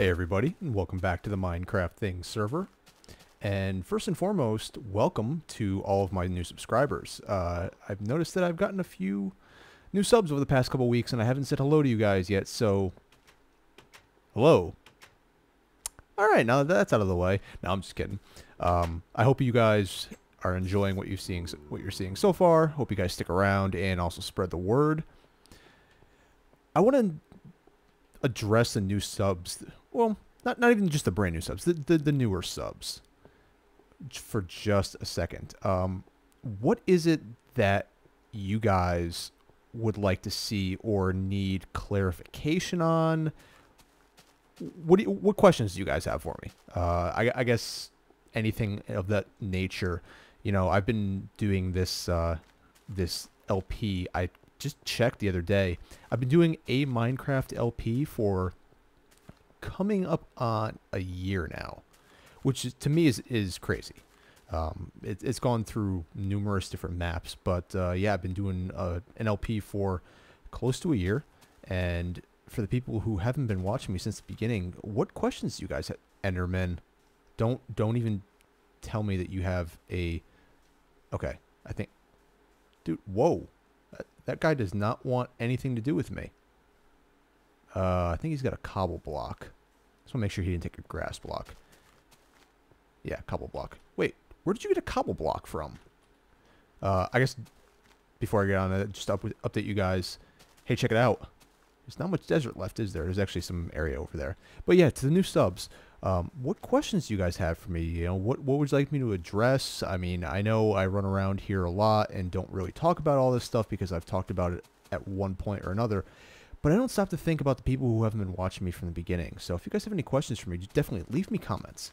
Hey everybody, and welcome back to the Minecraft Things server. And first and foremost, welcome to all of my new subscribers. I've noticed that I've gotten a few new subs over the past couple weeks, and I haven't said hello to you guys yet, so hello. Alright, now that that's out of the way. No, I'm just kidding. I hope you guys are enjoying what you're seeing so far. Hope you guys stick around and also spread the word. I want to address the new subs. Well, not even just the brand new subs, the newer subs for just a second. What is it that you guys would like to see or need clarification on? What questions do you guys have for me? I guess anything of that nature. You know, I've been doing this this LP. I just checked the other day. I've been doing a Minecraft LP for coming up on a year now, which is, to me is crazy. It's gone through numerous different maps, but yeah, I've been doing an LP for close to a year. And for the people who haven't been watching me since the beginning, what questions do you guys have? Enderman, don't even tell me that you have a... Okay, I think... Dude, whoa. That guy does not want anything to do with me. I think he's got a cobble block. Just want to make sure he didn't take a grass block. Yeah, cobble block. Wait, where did you get a cobble block from? I guess before I get on it, just update you guys. Hey, check it out. There's not much desert left, is there? There's actually some area over there. But yeah, to the new subs, what questions do you guys have for me? You know, what would you like me to address? I mean, I know I run around here a lot and don't really talk about all this stuff because I've talked about it at one point or another. But I don't stop to think about the people who haven't been watching me from the beginning. So if you guys have any questions for me, just definitely leave me comments.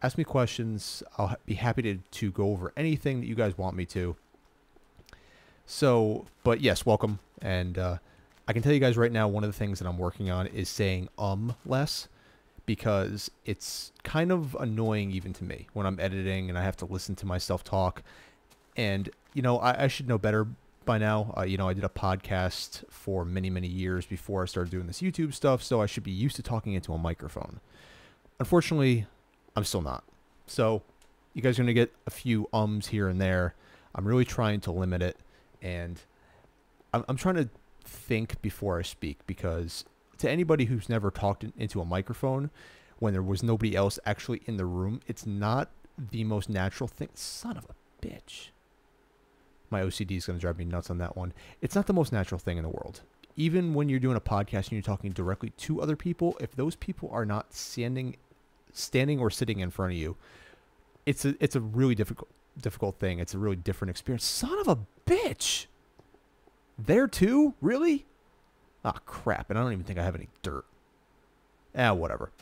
Ask me questions. I'll be happy to go over anything that you guys want me to. So, but yes, welcome. And I can tell you guys right now, one of the things that I'm working on is saying less, because it's kind of annoying even to me when I'm editing and I have to listen to myself talk. And, you know, I should know better by now. You know, I did a podcast for many, many years before I started doing this YouTube stuff, so I should be used to talking into a microphone. Unfortunately, I'm still not. So you guys are going to get a few ums here and there. I'm really trying to limit it, and I'm trying to think before I speak, because to anybody who's never talked into a microphone when there was nobody else actually in the room, it's not the most natural thing. Son of a bitch. My OCD is going to drive me nuts on that one. It's not the most natural thing in the world. Even when you're doing a podcast and you're talking directly to other people, if those people are not standing or sitting in front of you, it's a really difficult thing. It's a really different experience. Son of a bitch. There too? Really? Ah, crap. And I don't even think I have any dirt. Whatever.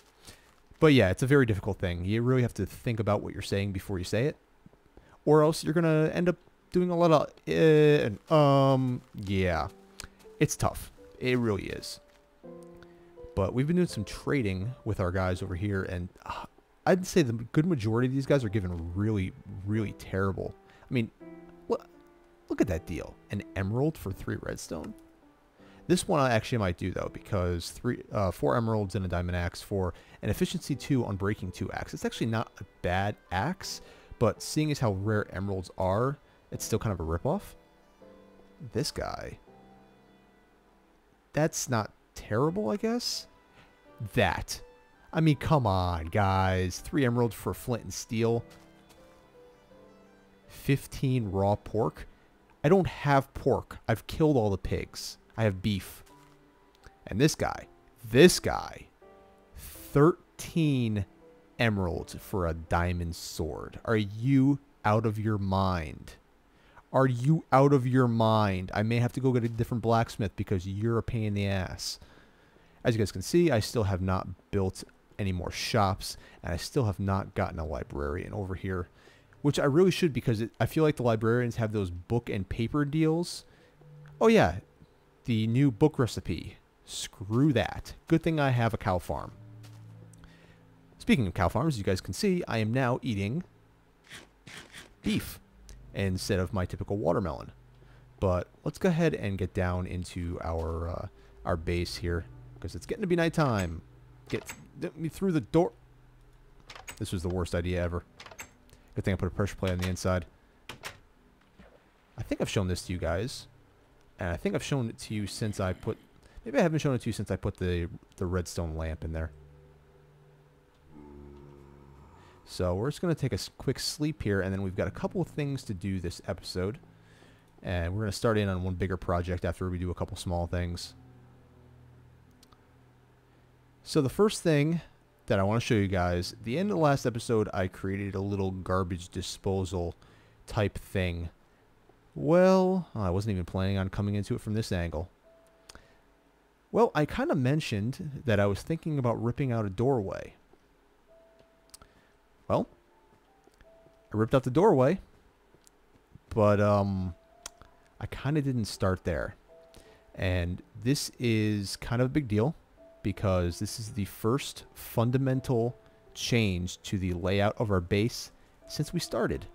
But yeah, it's a very difficult thing. You really have to think about what you're saying before you say it, or else you're going to end up doing a lot of, yeah, it's tough. It really is. But we've been doing some trading with our guys over here, and I'd say the good majority of these guys are giving really, really terrible. I mean, look at that deal. An emerald for 3 redstone. This one I actually might do, though, because 4 emeralds and a diamond axe for an efficiency 2 on breaking 2 axe. It's actually not a bad axe, but seeing as how rare emeralds are, it's still kind of a ripoff. This guy. That's not terrible, I guess. That. I mean, come on, guys. 3 emeralds for flint and steel. 15 raw pork. I don't have pork. I've killed all the pigs. I have beef. And this guy. 13 emeralds for a diamond sword. Are you out of your mind? Are you out of your mind? I may have to go get a different blacksmith because you're a pain in the ass. As you guys can see, I still have not built any more shops, and I still have not gotten a librarian over here, which I really should, because I feel like the librarians have those book and paper deals. Oh yeah, the new book recipe. Screw that. Good thing I have a cow farm. Speaking of cow farms, you guys can see I am now eating beef instead of my typical watermelon. But let's go ahead and get down into our base here, because it's getting to be nighttime. Get me through the door. This was the worst idea ever. Good thing I put a pressure plate on the inside. I think I've shown this to you guys. And I think I've shown it to you since I put... Maybe I haven't shown it to you since I put the redstone lamp in there. So we're just going to take a quick sleep here, and then we've got a couple of things to do this episode. And we're going to start in on one bigger project after we do a couple small things. So the first thing that I want to show you guys, at the end of the last episode, I created a little garbage disposal type thing. Well, I wasn't even planning on coming into it from this angle. Well, I kind of mentioned that I was thinking about ripping out a doorway. Well, I ripped out the doorway, but I kind of didn't start there. And this is kind of a big deal because this is the first fundamental change to the layout of our base since we started.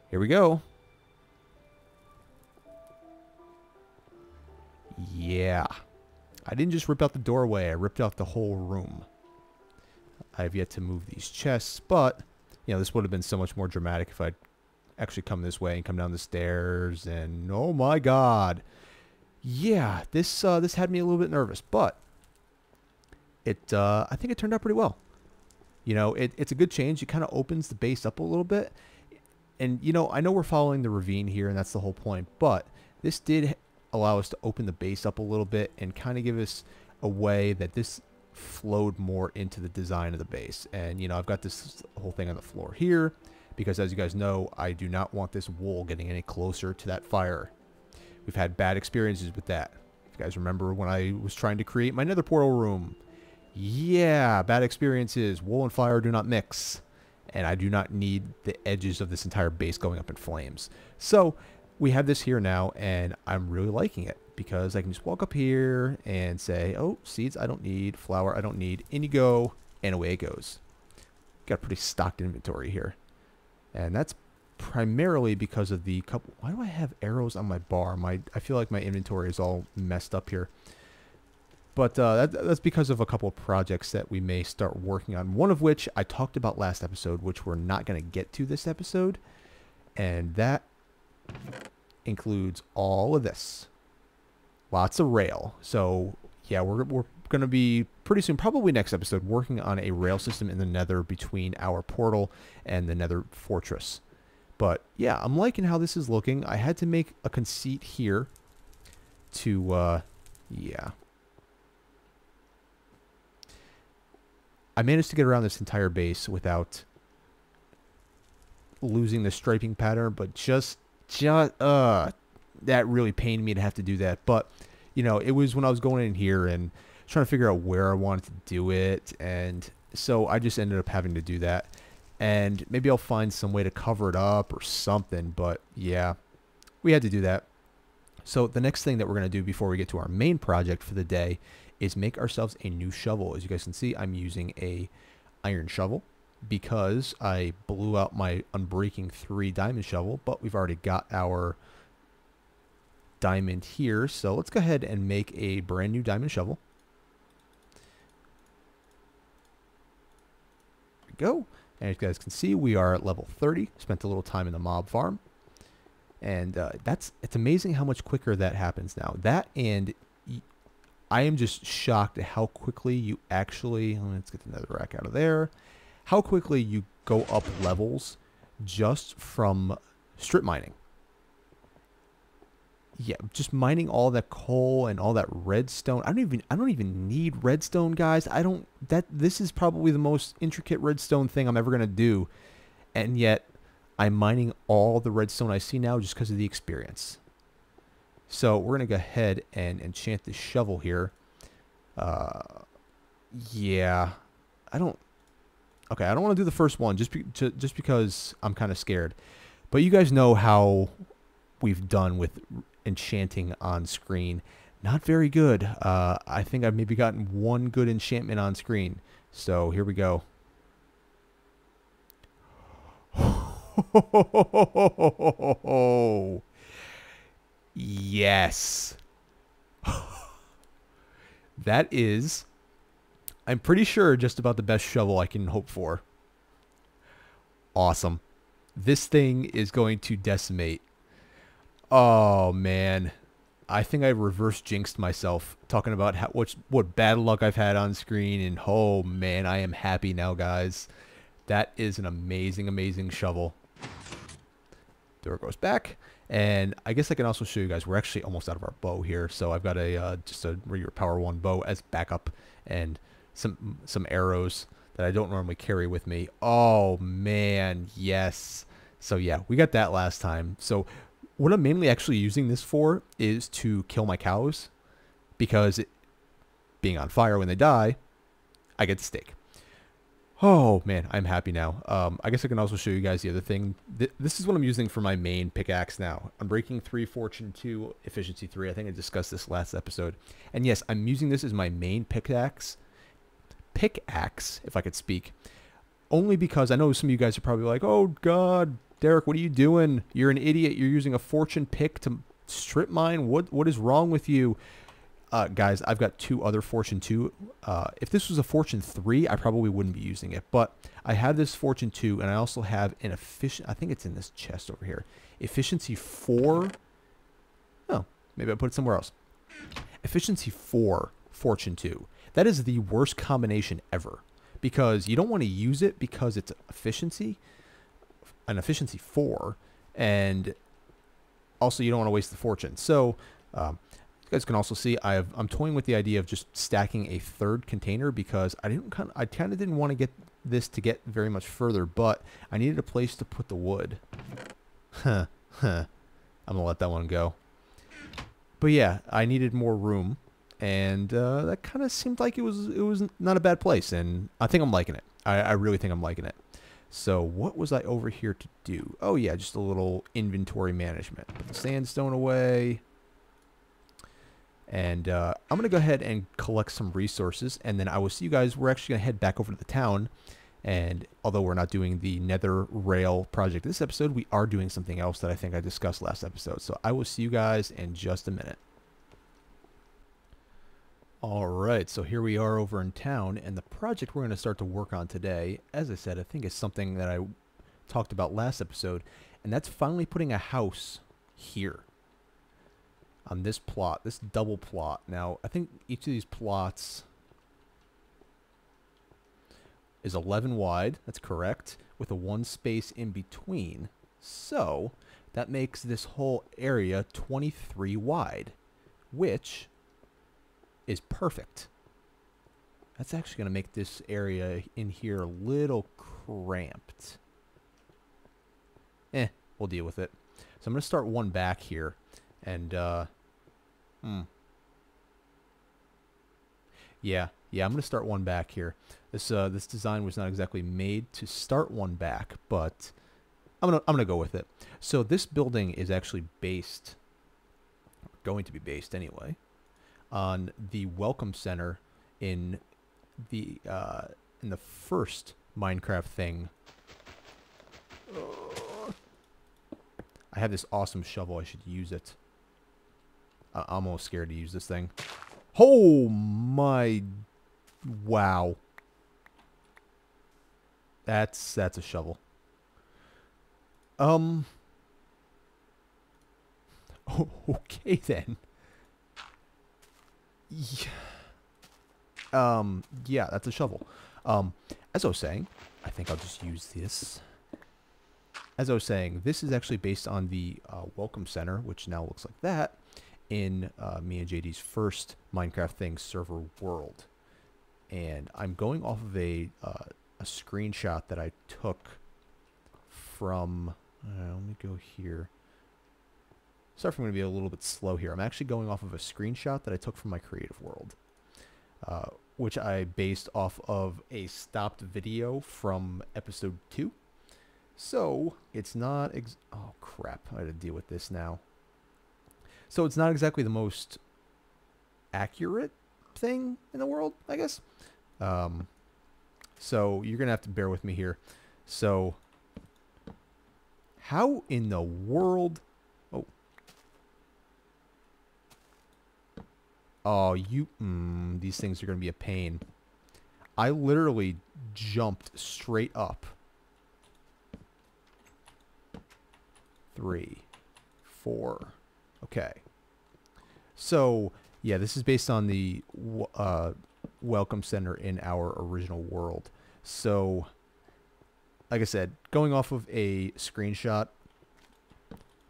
Here we go. Yeah. I didn't just rip out the doorway, I ripped out the whole room. I have yet to move these chests, but, you know, this would have been so much more dramatic if I'd actually come this way and come down the stairs, and oh my god. Yeah, this had me a little bit nervous, but I think it turned out pretty well. You know, it's a good change. It kind of opens the base up a little bit. And, you know, I know we're following the ravine here, and that's the whole point, but this did allow us to open the base up a little bit and kind of give us a way that this flowed more into the design of the base. And, you know, I've got this whole thing on the floor here because, as you guys know, I do not want this wool getting any closer to that fire. We've had bad experiences with that. If you guys remember when I was trying to create my nether portal room. Yeah, bad experiences. Wool and fire do not mix. And I do not need the edges of this entire base going up in flames. So we have this here now, and I'm really liking it because I can just walk up here and say, oh, seeds I don't need, flour I don't need, in you go, and away it goes. Got a pretty stocked inventory here. And that's primarily because of the couple... Why do I have arrows on my bar? I feel like my inventory is all messed up here. But that's because of a couple of projects that we may start working on. One of which I talked about last episode, which we're not going to get to this episode. And that includes all of this. Lots of rail. So, yeah, we're going to be pretty soon, probably next episode, working on a rail system in the nether between our portal and the nether fortress. But, yeah, I'm liking how this is looking. I had to make a conceit here to, yeah. I managed to get around this entire base without losing the striping pattern, but that really pained me to have to do that. But, you know, it was when I was going in here and trying to figure out where I wanted to do it, and so I just ended up having to do that. And maybe I'll find some way to cover it up or something, but yeah, we had to do that. So the next thing that we're going to do before we get to our main project for the day is make ourselves a new shovel. As you guys can see, I'm using a iron shovel because I blew out my Unbreaking 3 diamond shovel, but we've already got our diamond here. So let's go ahead and make a brand new diamond shovel. There we go. And as you guys can see, we are at level 30. Spent a little time in the mob farm. And it's amazing how much quicker that happens now. That, and I am just shocked at how quickly you actually, let's get the nether rack out of there, how quickly you go up levels just from strip mining. Yeah, just mining all that coal and all that redstone. I don't even need redstone, guys. This is probably the most intricate redstone thing I'm ever going to do. And yet I'm mining all the redstone I see now just because of the experience. So we're going to go ahead and enchant this shovel here. Yeah, I don't want to do the first one just because I'm kind of scared. But you guys know how we've done with enchanting on screen. Not very good. I think I've maybe gotten one good enchantment on screen. So here we go. Yes. That is, I'm pretty sure, just about the best shovel I can hope for. Awesome. This thing is going to decimate. Oh, man. I think I reverse jinxed myself talking about what bad luck I've had on screen. And oh, man, I am happy now, guys. That is an amazing, amazing shovel. Door goes back. And I guess I can also show you guys, we're actually almost out of our bow here. So I've got just a regular Power 1 bow as backup and some arrows that I don't normally carry with me. Oh, man, yes. So yeah, we got that last time. So what I'm mainly actually using this for is to kill my cows, because being on fire when they die, I get the steak. Oh, man, I'm happy now. I guess I can also show you guys the other thing. This is what I'm using for my main pickaxe now. Unbreaking 3, Fortune 2, Efficiency 3. I think I discussed this last episode. And yes, I'm using this as my main pickaxe. Pickaxe, if I could speak. Only because I know some of you guys are probably like, oh, God, Derek, what are you doing? You're an idiot. You're using a fortune pick to strip mine. What is wrong with you? Guys, I've got 2 other Fortune 2. If this was a Fortune 3, I probably wouldn't be using it. But I have this Fortune 2, and I also have an I think it's in this chest over here. Efficiency 4. Oh, maybe I put it somewhere else. Efficiency 4 Fortune 2. That is the worst combination ever, because you don't want to use it because it's an efficiency 4, and also you don't want to waste the fortune. So you guys can also see I'm toying with the idea of just stacking a 3rd container, because I kind of didn't want to get this to get very much further, but I needed a place to put the wood. I'm gonna let that one go. But yeah, I needed more room, and that kind of seemed like it was not a bad place, and I think I'm liking it. I really think I'm liking it. So what was I over here to do? Oh yeah, just a little inventory management. Put the sandstone away. And I'm going to go ahead and collect some resources, and then I will see you guys. We're actually going to head back over to the town, and although we're not doing the nether rail project this episode, we are doing something else that I think I discussed last episode. So I will see you guys in just a minute. All right, so here we are over in town, and the project we're going to start to work on today, as I said, I think is something that I talked about last episode, and that's finally putting a house here on this plot, this double plot. Now, I think each of these plots is 11 wide. That's correct, with a 1 space in between. So that makes this whole area 23 wide, which is perfect. That's actually going to make this area in here a little cramped. We'll deal with it. So I'm going to start one back here, and yeah, I'm going to start one back here. This design was not exactly made to start one back, but I'm gonna go with it. So this building is actually going to be based anyway, on the Welcome Center in the first Minecraft thing. I have this awesome shovel. I should use it. I'm almost scared to use this thing. Oh my! Wow. That's a shovel. Okay then. Yeah, that's a shovel. As I was saying, I think I'll just use this. As I was saying, this is actually based on the Welcome Center, which now looks like that, in me and JD's first Minecraft Things server world. And I'm going off of a screenshot that I took from... let me go here. Sorry if I'm going to be a little bit slow here. I'm actually going off of a screenshot that I took from my creative world, which I based off of a stopped video from episode 2. So it's not... oh, crap. I had to deal with this now. So it's not exactly the most accurate thing in the world, I guess. So you're going to have to bear with me here. So how in the world... Oh, these things are going to be a pain. I literally jumped straight up. 3, 4. Okay. So, yeah, this is based on the Welcome Center in our original world. So, like I said, going off of a screenshot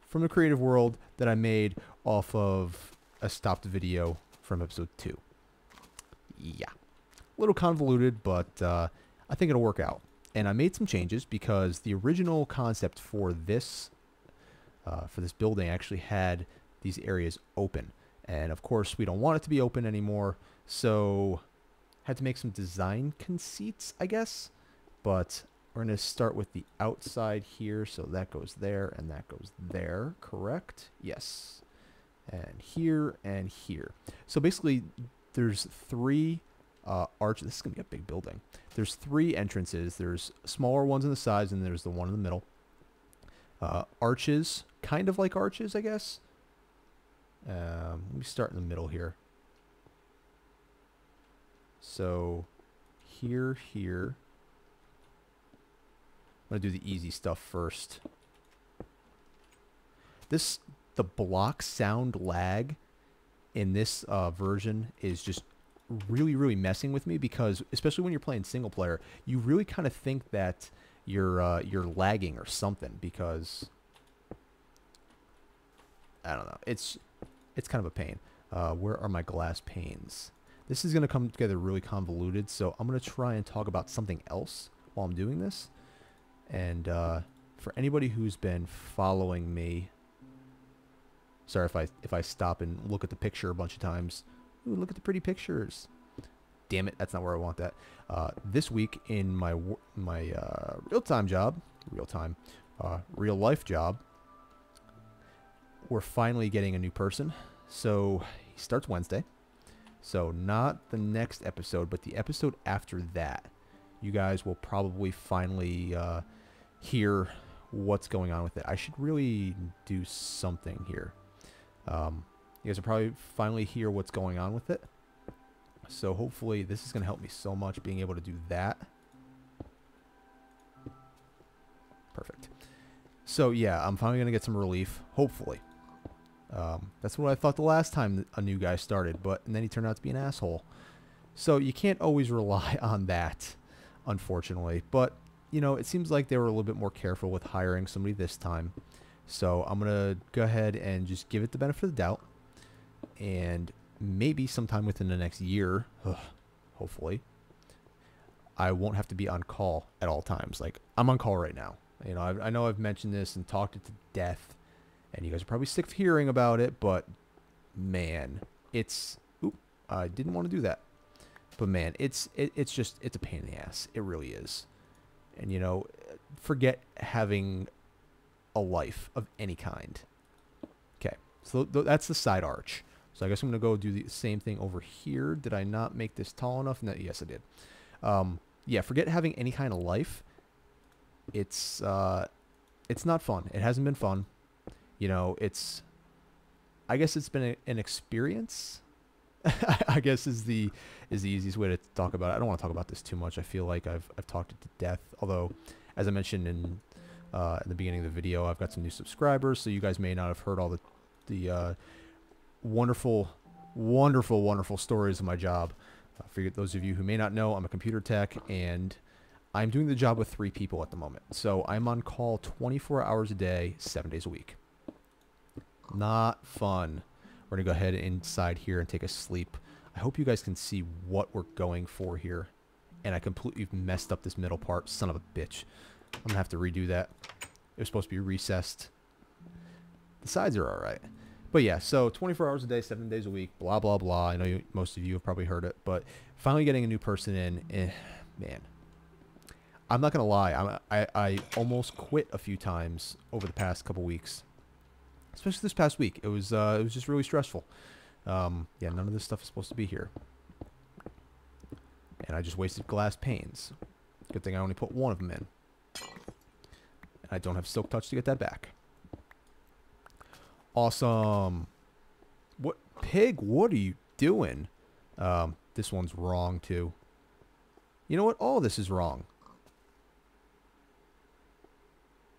from the creative world that I made off of a stopped video from episode 2. Yeah. A little convoluted, but I think it'll work out. And I made some changes because the original concept for this building actually had these areas open. And of course, we don't want it to be open anymore, so had to make some design conceits, I guess. But we're going to start with the outside here, so that goes there and that goes there, correct? Yes. And here and here. So basically, there's 3 arches. This is going to be a big building. There's 3 entrances. There's smaller ones on the sides, and there's the one in the middle. Arches, kind of like arches, I guess. Let me start in the middle here. So, here. I'm going to do the easy stuff first. The block sound lag in this version is just really messing with me, because especially when you're playing single player, you really kind of think that you're lagging or something, because I don't know. It's kind of a pain. Where are my glass panes? This is going to come together really convoluted, so I'm going to try and talk about something else while I'm doing this. And for anybody who's been following me, sorry if I stop and look at the picture a bunch of times. Ooh, look at the pretty pictures. Damn it, that's not where I want that. This week in my real-time job, real life job, we're finally getting a new person. So he starts Wednesday. So not the next episode, but the episode after that, you guys will probably finally hear what's going on with it. I should really do something here. You guys will probably finally hear what's going on with it. So hopefully this is going to help me so much, being able to do that. Perfect. So yeah, I'm finally going to get some relief, hopefully. That's what I thought the last time a new guy started, and then he turned out to be an asshole. So you can't always rely on that, unfortunately. But, you know, it seems like they were a little bit more careful with hiring somebody this time. So I'm going to go ahead and just give it the benefit of the doubt. And maybe sometime within the next year, hopefully, I won't have to be on call at all times. Like, I'm on call right now. You know, I know I've mentioned this and talked it to death, and you guys are probably sick of hearing about it, but man, it's... Oop, I didn't want to do that. But man, it's a pain in the ass. It really is. And, you know, forget having a life of any kind. Okay, so that's the side arch. So I guess I'm going to go do the same thing over here. Did I not make this tall enough? No, yes, I did. Yeah, forget having any kind of life. It's not fun. It hasn't been fun. You know, I guess it's been an experience. I guess is the easiest way to talk about it. I don't want to talk about this too much. I feel like I've talked it to death. Although, as I mentioned in the beginning of the video, I've got some new subscribers, so you guys may not have heard all the wonderful stories of my job. For those of you who may not know, I'm a computer tech, and I'm doing the job with 3 people at the moment. So I'm on call 24 hours a day, 7 days a week. Not fun. We're going to go ahead inside here and take a sleep. I hope you guys can see what we're going for here. And I completely messed up this middle part. Son of a bitch. I'm going to have to redo that. It was supposed to be recessed. The sides are alright. But yeah, so 24 hours a day, 7 days a week, blah, blah, blah. I know most of you have probably heard it. But finally getting a new person in, man. I'm not going to lie. I almost quit a few times over the past couple weeks. Especially this past week. It was just really stressful. Yeah, none of this stuff is supposed to be here. And I just wasted glass panes. Good thing I only put 1 of them in. And I don't have Silk Touch to get that back. Awesome. What, pig? What are you doing? This one's wrong, too. You know what? All this is wrong.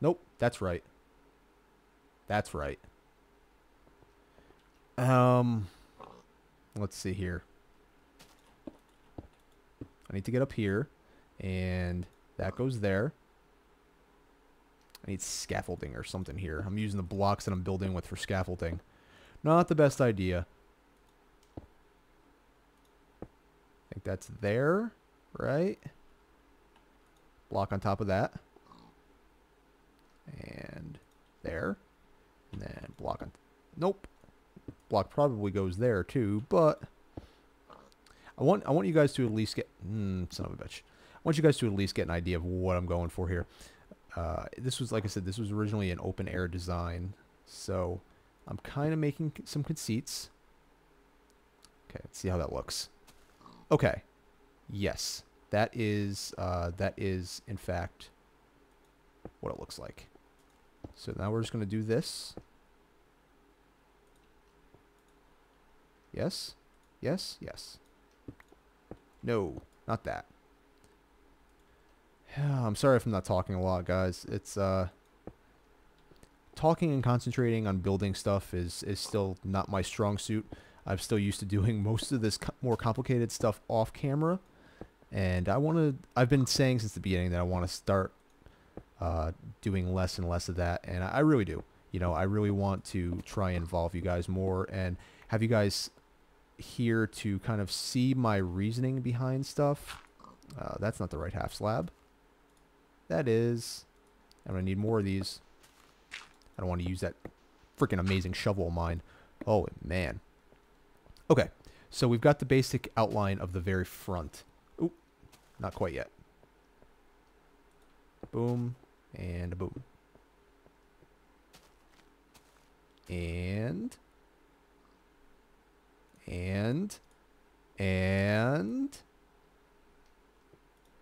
Nope, that's right. That's right. Let's see here. I need to get up here, and that goes there. I need scaffolding or something here. I'm using the blocks that I'm building with for scaffolding. Not the best idea. I think that's there, right? Block on top of that. And there. And then block on... Nope. Block probably goes there too, but... I want you guys to at least get... son of a bitch. I want you guys to at least get an idea of what I'm going for here. This was, like I said, this was originally an open air design. So I'm kind of making some conceits. Okay, let's see how that looks. Okay. Yes. That is in fact what it looks like. So now we're just going to do this. Yes. Yes. Yes. No, not that. I'm sorry if I'm not talking a lot, guys. It's talking and concentrating on building stuff is still not my strong suit. I'm still used to doing most of this more complicated stuff off camera, and I've been saying since the beginning that I want to start doing less and less of that, and I really do. You know, I really want to try and involve you guys more and have you guys here to kind of see my reasoning behind stuff. That's not the right half slab. That is. I'm going to need more of these. I don't want to use that freaking amazing shovel of mine. Oh, man. Okay. So we've got the basic outline of the very front. Oop. Not quite yet. Boom. And a boom. And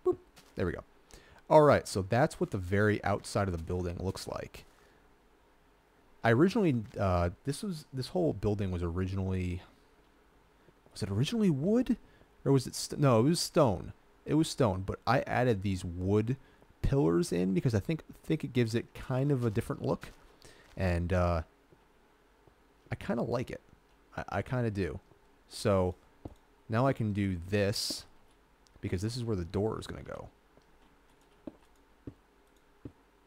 boop. There we go. All right, so that's what the very outside of the building looks like. I originally this whole building was originally wood, or was it no, it was stone. It was stone, but I added these wood pillars in because I think it gives it kind of a different look, and I kind of like it. I kind of do. So now I can do this because this is where the door is going to go.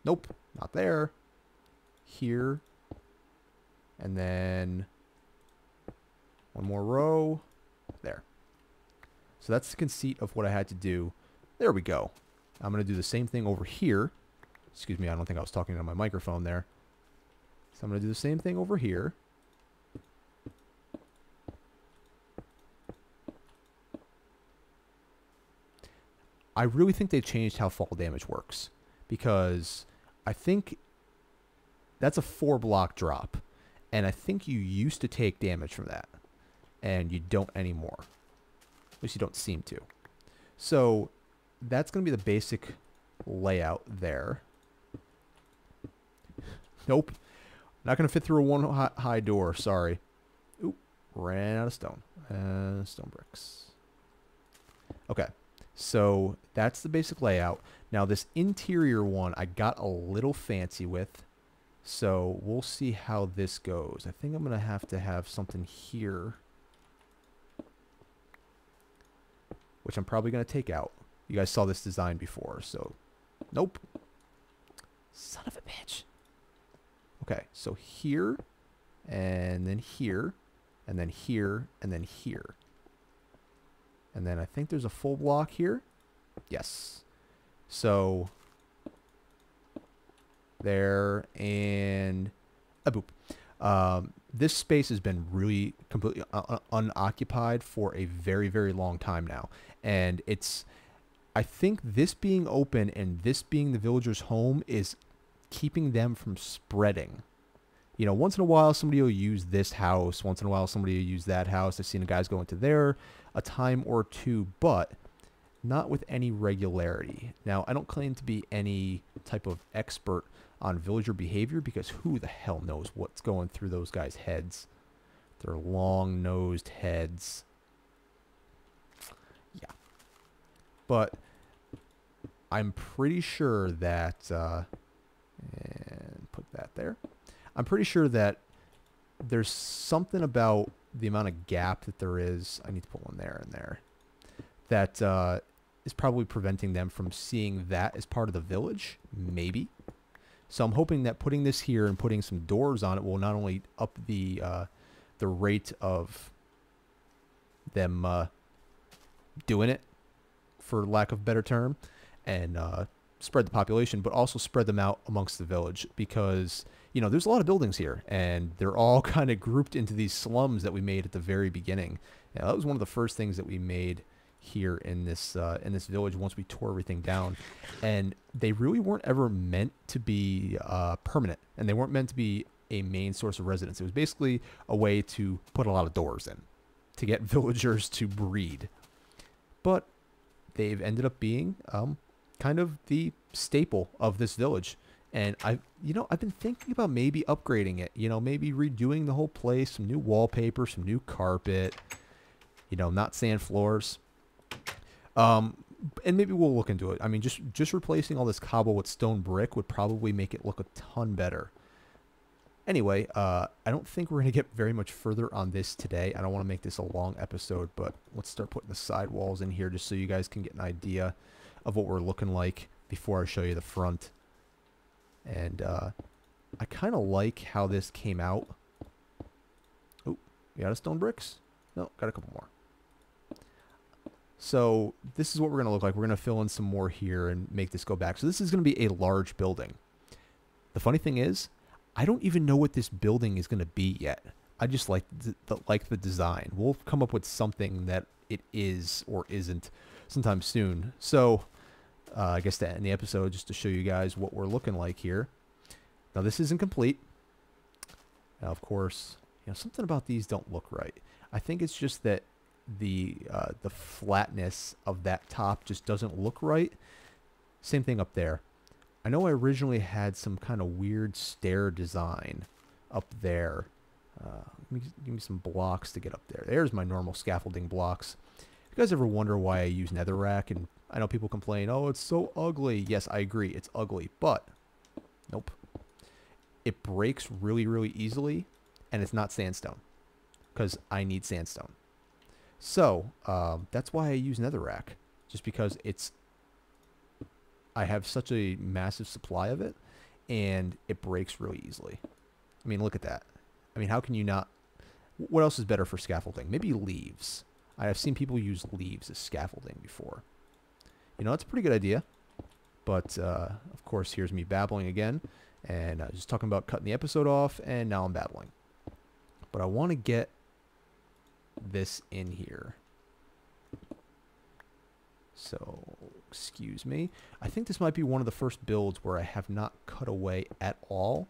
Nope, not there. Here. And then one more row. There. So that's the conceit of what I had to do. There we go. I'm going to do the same thing over here. Excuse me, I don't think I was talking to my microphone there. So I'm going to do the same thing over here. I really think they changed how fall damage works, because I think that's a 4-block drop, and I think you used to take damage from that, and you don't anymore. At least you don't seem to. So that's going to be the basic layout there. Nope. Not going to fit through a one high door. Sorry. Oop. Ran out of stone. Stone bricks. Okay. So that's the basic layout. Now this interior one I got a little fancy with. So we'll see how this goes. I think I'm going to have something here, which I'm probably going to take out. You guys saw this design before, so nope. Son of a bitch. Okay, so here, and then here, and then here, and then here. And then I think there's a full block here. Yes. So there, and a boop. This space has been really completely unoccupied for a very, very long time now. And I think this being open and this being the villagers' home is keeping them from spreading. You know, once in a while somebody will use this house. Once in a while somebody will use that house. I've seen guys go into there a time or two, but not with any regularity. Now, I don't claim to be any type of expert on villager behavior, because who the hell knows what's going through those guys' heads. Their long-nosed heads. Yeah. But I'm pretty sure that, and put that there. I'm pretty sure that there's something about the amount of gap that there is. I need to put one there and there. That is probably preventing them from seeing that as part of the village. Maybe. So I'm hoping that putting this here and putting some doors on it will not only up the rate of them doing it, for lack of a better term, and spread the population, but also spread them out amongst the village, because, you know, there's a lot of buildings here, and they're all kind of grouped into these slums that we made at the very beginning. Yeah, that was one of the first things that we made here in this village once we tore everything down, and they really weren't ever meant to be permanent, and they weren't meant to be a main source of residence. It was basically a way to put a lot of doors in to get villagers to breed, but they've ended up being kind of the staple of this village. And I've been thinking about maybe upgrading it, maybe redoing the whole place, some new wallpaper, some new carpet, not sand floors. And maybe we'll look into it. I mean, just replacing all this cobble with stone brick would probably make it look a ton better. Anyway, I don't think we're going to get very much further on this today. I don't want to make this a long episode, but let's start putting the side walls in here just so you guys can get an idea of what we're looking like before I show you the front. And I kind of like how this came out. Oh, you got a stone bricks? No, got a couple more. So this is what we're going to look like. We're going to fill in some more here and make this go back. So this is going to be a large building. The funny thing is, I don't even know what this building is going to be yet. I just like the design. We'll come up with something that it is or isn't sometime soon. So I guess to end the episode, just to show you guys what we're looking like here. Now this isn't complete. Now, of course, something about these don't look right. I think it's just that the flatness of that top just doesn't look right. Same thing up there. I know I originally had some kind of weird stair design up there. Give me some blocks to get up there. There's my normal scaffolding blocks. If you guys ever wonder why I use netherrack, and I know people complain, oh, it's so ugly. Yes, I agree, it's ugly, but nope. It breaks really, really easily, and it's not sandstone, because I need sandstone. So that's why I use netherrack, just because I have such a massive supply of it, and it breaks really easily. I mean, look at that. I mean, how can you not? What else is better for scaffolding? Maybe leaves. I have seen people use leaves as scaffolding before. It's a pretty good idea. But, of course, here's me babbling again. And just talking about cutting the episode off, and now I'm babbling. But I want to get this in here. So, excuse me. I think this might be one of the first builds where I have not cut away at all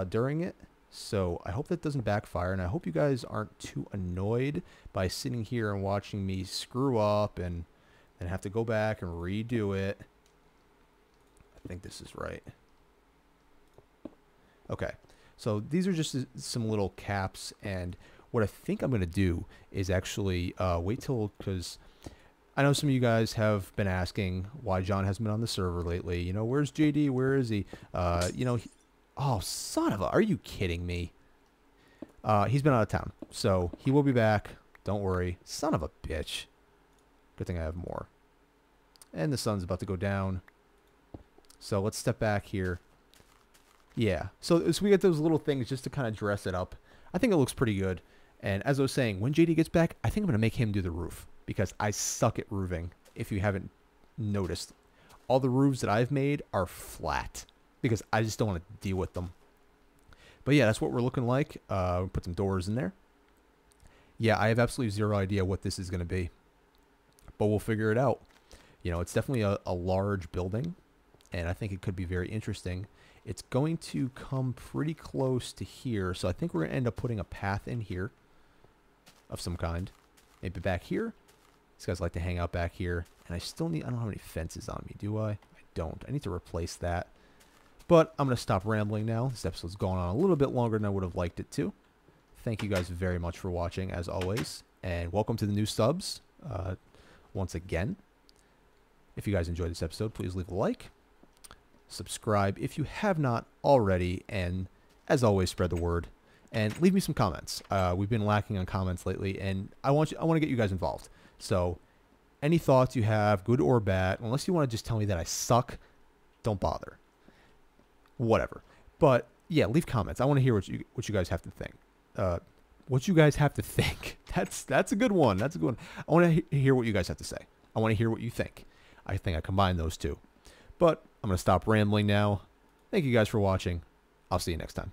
during it. So I hope that doesn't backfire, and I hope you guys aren't too annoyed by sitting here and watching me screw up and then have to go back and redo it. I think this is right. Okay, so these are just some little caps, and what I think I'm going to do is actually wait till, because I know some of you guys have been asking why John hasn't been on the server lately. Where's JD? Where is he? Oh, son of a... Are you kidding me? He's been out of town, so he will be back. Don't worry. Son of a bitch. Good thing I have more. And the sun's about to go down. So let's step back here. Yeah. So we get those little things just to kind of dress it up. I think it looks pretty good. And as I was saying, when JD gets back, I think I'm going to make him do the roof, because I suck at roofing, if you haven't noticed. All the roofs that I've made are flat, because I just don't want to deal with them. But yeah, that's what we're looking like. Put some doors in there. Yeah, I have absolutely zero idea what this is going to be, but we'll figure it out. It's definitely a large building, and I think it could be very interesting. It's going to come pretty close to here, so I think we're going to end up putting a path in here of some kind. Maybe back here. These guys like to hang out back here, and I don't have any fences on me, do I? I don't. I need to replace that. But I'm going to stop rambling now. This episode's going on a little bit longer than I would have liked it to. thank you guys very much for watching, as always. And welcome to the new subs once again. If you guys enjoyed this episode, please leave a like. Subscribe if you have not already. And as always, spread the word. And leave me some comments. We've been lacking on comments lately, and I want to get you guys involved. So any thoughts you have, good or bad, unless you want to just tell me that I suck, don't bother. Whatever. But yeah, leave comments. I want to hear what you guys have to think. What you guys have to think. That's a good one. That's a good one. I want to hear what you guys have to say. I want to hear what you think. I think I combined those two. But I'm going to stop rambling now. Thank you guys for watching. I'll see you next time.